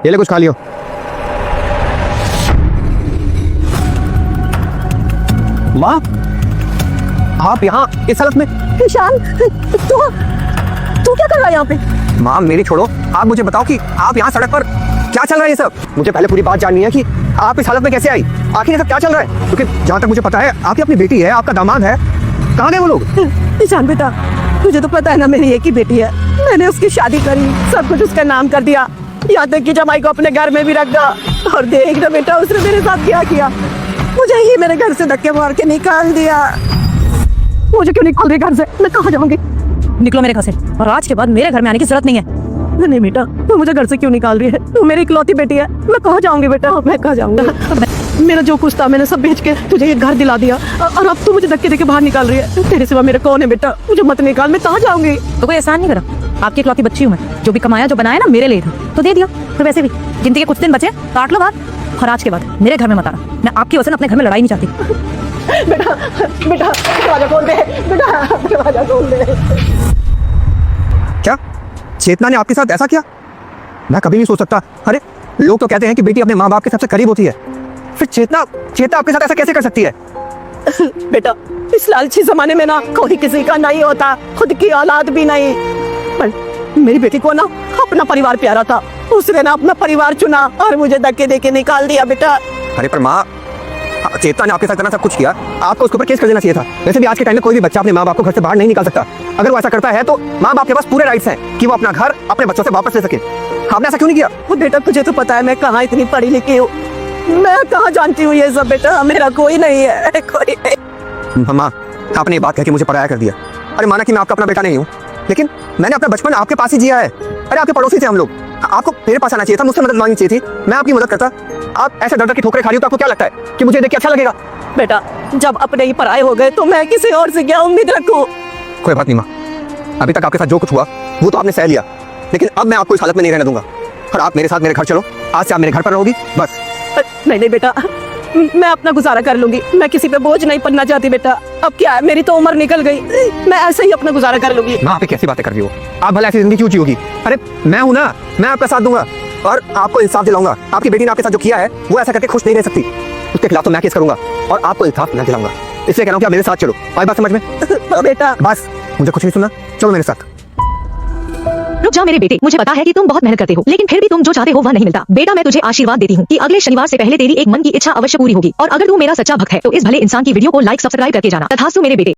ये ले कुछ खा लियो। माँ, आप यहाँ इस हालत में? ईशान, तू क्या कर रहा है यहाँ पे? माँ मेरी छोड़ो, आप मुझे बताओ कि आप यहाँ सड़क पर क्या चल रहा है ये सब? मुझे पहले पूरी बात जाननी है कि आप इस हालत में कैसे आई, आखिर ये सब क्या चल रहा है? क्योंकि जहाँ तक मुझे पता है आपकी अपनी बेटी है, आपका दामाद है, कहाँ गए वो लोग? ईशान बेटा, तुझे तो पता है ना मेरी एक ही बेटी है। मैंने उसकी शादी करी, सब कुछ उसका नाम कर दिया, यहाँ तक कि जमाई को अपने घर में भी रख दिया। और देख ना बेटा, उसने मेरे साथ क्या किया, मुझे ही मेरे घर से धक्के मार के निकाल दिया। मुझे क्यों निकाल रही घर से? मैं कहाँ जाऊंगी? निकलो मेरे घर से, और आज के बाद मेरे घर में आने की जरूरत नहीं है। नहीं बेटा, तू मुझे घर से क्यों निकाल रही है? तू मेरी इकलौती बेटी है, मैं कहाँ जाऊंगी बेटा? मैं कहाँ जाऊंगा? मेरा जो कुछ था मैंने सब बेच के तुझे ये घर दिला दिया, और अब तू मुझे धक्के देके बाहर निकाल रही है। तेरे सिवा मेरा कौन है बेटा? मुझे मत निकाल, मैं कहाँ जाऊंगी? तो कोई एहसान नहीं करा, आपकी इकलौती बच्ची हूँ मैं। जो भी कमाया जो बनाया ना मेरे लिए था, तो दे दिया। तो वैसे भी जिंदगी के कुछ दिन बचे, काट लो बात। और आज के बाद मेरे घर में मत आना, मैं आपकी वजह से अपने घर में लड़ाई नहीं चाहती। बेटा बेटा दरवाजा खोल दे, बेटा दरवाजा खोल दे। क्या चेतना ने आपके साथ ऐसा किया? मैं कभी नहीं सोच सकता। अरे लोग तो कहते हैं कि बेटी अपने माँ बाप के सबसे करीब होती है, फिर चेतना चेतना आपके साथ ऐसा कैसे कर सकती है? बेटा इस लालची जमाने में ना कोई किसी का नहीं होता, खुद की औलाद भी नहीं। पर मेरी बेटी को ना अपना परिवार प्यारा था, उसने ना अपना परिवार चुना और मुझे धक्के देके निकाल दिया बेटा। अरे पर माँ, चेतना ने आपके साथ इतना सब कुछ किया, आपको उसके ऊपर केस कर देना चाहिए था। वैसे भी आज के टाइम में कोई भी बच्चा अपने माँ बाप को घर से बाहर नहीं निकाल सकता। अगर वो ऐसा करता है तो माँ बाप के पास पूरे राइट्स हैं कि वो अपना घर अपने बच्चों से वापस ले सके। आपने ऐसा क्यों नहीं किया? वो बेटा तुझे तो पता है मैं कहाँ इतनी पढ़ी लिखी हूँ, मैं कहाँ जानती हूँ ये सब बेटा। मेरा कोई नहीं है, कोई नहीं। माँ आपने ये बात कह के मुझे पराया कर दिया। अरे माना कि मैं आपका अपना बेटा नहीं हूँ, लेकिन मैंने अपना बचपन आपके पास ही जिया है। अरे आपके पड़ोसी थे हम लोग, आपको मेरे पास आना चाहिए था, मुझसे मदद मांगनी चाहिए थी, मैं आपकी मदद करता। आप ऐसे डर डर की ठोकरें खा रही हो तो आपको क्या लगता है कि मुझे देख के अच्छा लगेगा? बेटा जब अपने ही पराये हो गए तो मैं किसी और से क्या उम्मीद रखूं? कोई बात नहीं माँ, अभी तक आपके साथ जो कुछ हुआ वो तो आपने सह लिया, लेकिन अब मैं आपको इस हालत में नहीं रहने दूंगा। और आप मेरे साथ मेरे घर चलो, आज से आप मेरे घर पर रहोगी बस। नहीं बेटा, मैं अपना गुजारा कर लूंगी, मैं किसी पे बोझ नहीं पड़ना चाहती बेटा। अब क्या है, मेरी तो उम्र निकल गई, मैं ऐसे ही अपना गुजारा कर लूंगी। माँ आप कैसी बातें कर रही हो? आप भला ऐसी जिंदगी क्यों जियोगी? अरे मैं हूं ना, मैं आपका साथ दूंगा और आपको इंसाफ दिलाऊंगा। आपकी बेटी ने आपके साथ जो किया है वो ऐसा करके खुश नहीं रह सकती, उसके खिलाफ तो मैं केस करूंगा और आपको इंसाफ मैं दिलाऊंगा। इसलिए कह रहा हूँ कि आप मेरे साथ चलो। आई बात समझ में? बेटा बस मुझे कुछ नहीं सुनना, चलो मेरे साथ। रुक जा मेरे बेटे, मुझे पता है कि तुम बहुत मेहनत करते हो, लेकिन फिर भी तुम जो चाहते हो वह नहीं मिलता। बेटा मैं तुझे आशीर्वाद देती हूँ कि अगले शनिवार से पहले तेरी एक मन की इच्छा अवश्य पूरी होगी। और अगर तू मेरा सच्चा भक्त है तो इस भले इंसान की वीडियो को लाइक सब्सक्राइब करके जाना। तथास्तु मेरे बेटे।